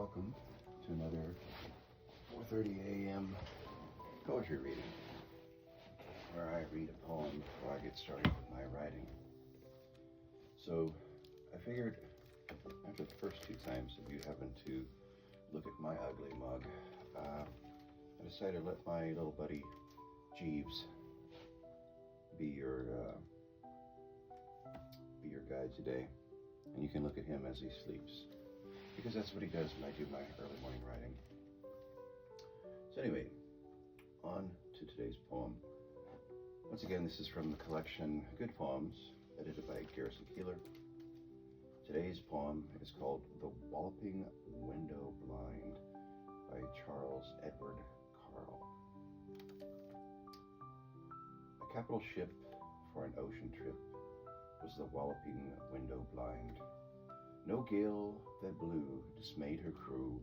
welcome to another 4:30 a.m. poetry reading, where I read a poem before I get started with my writing. So I figured after the first two times of you having to look at my ugly mug, I decided to let my little buddy Jeeves be your guide today, and you can look at him as he sleeps, because that's what he does when I do my early morning writing. So anyway, on to today's poem. Once again, this is from the collection Good Poems, edited by Garrison Keeler. Today's poem is called The Walloping Window Blind by Charles Edward Carl. A capital ship for an ocean trip was the walloping window blind. No gale that blew dismayed her crew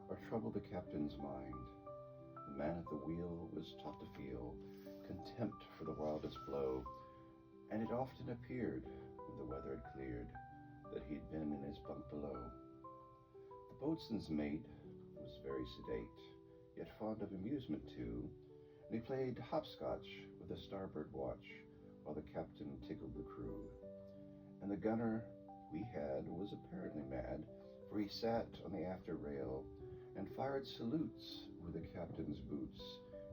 or troubled the captain's mind. The man at the wheel was taught to feel contempt for the wildest blow, and it often appeared, when the weather had cleared, that he'd been in his bunk below. The boatswain's mate was very sedate, yet fond of amusement too, and he played hopscotch with the starboard watch while the captain tickled the crew. And the gunner we had was apparently mad, for he sat on the after rail and fired salutes with the captain's boots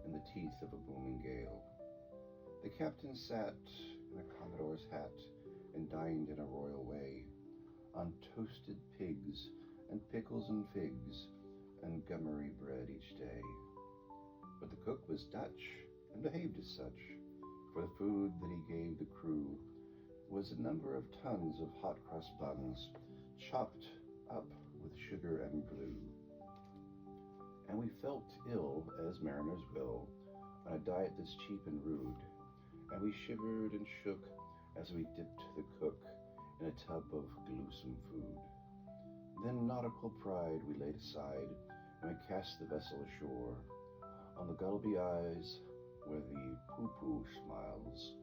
in the teeth of a booming gale. The captain sat in a commodore's hat and dined in a royal way on toasted pigs and pickles and figs and gummery bread each day. But the cook was Dutch and behaved as such, for the food that he gave the crew was a number of tons of hot cross buns, chopped up with sugar and glue. And we felt ill, as mariners will, on a diet that's cheap and rude, and we shivered and shook as we dipped the cook in a tub of gluesome food. Then nautical pride we laid aside, and we cast the vessel ashore. On the gulby eyes where the poo-poo smiles,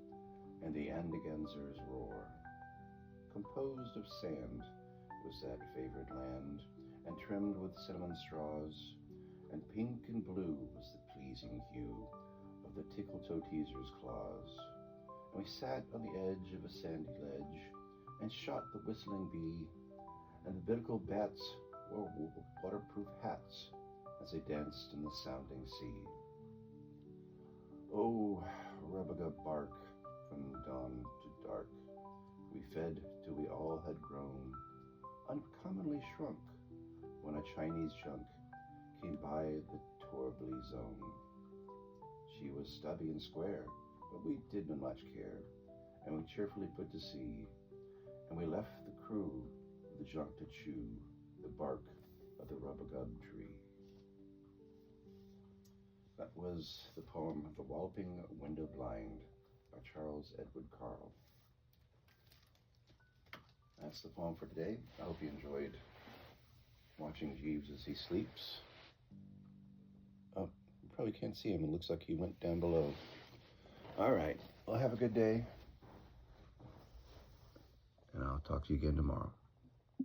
and the Andeganzer's roar. Composed of sand was that favored land, and trimmed with cinnamon straws, and pink and blue was the pleasing hue of the tickle-toe-teaser's claws. And we sat on the edge of a sandy ledge, and shot the whistling bee, and the biblical bats wore waterproof hats as they danced in the sounding sea. Oh, rub-a-gub bark, from dawn to dark, we fed till we all had grown uncommonly shrunk, when a Chinese junk came by the Torbly zone. She was stubby and square, but we did not much care, and we cheerfully put to sea, and we left the crew of the junk to chew the bark of the rub-a-gub tree. That was the poem The Walloping Window Blind by Charles Edward Carl. That's the poem for today. I hope you enjoyed watching Jeeves as he sleeps. Oh, you probably can't see him. It looks like he went down below. All right. Well, have a good day. And I'll talk to you again tomorrow.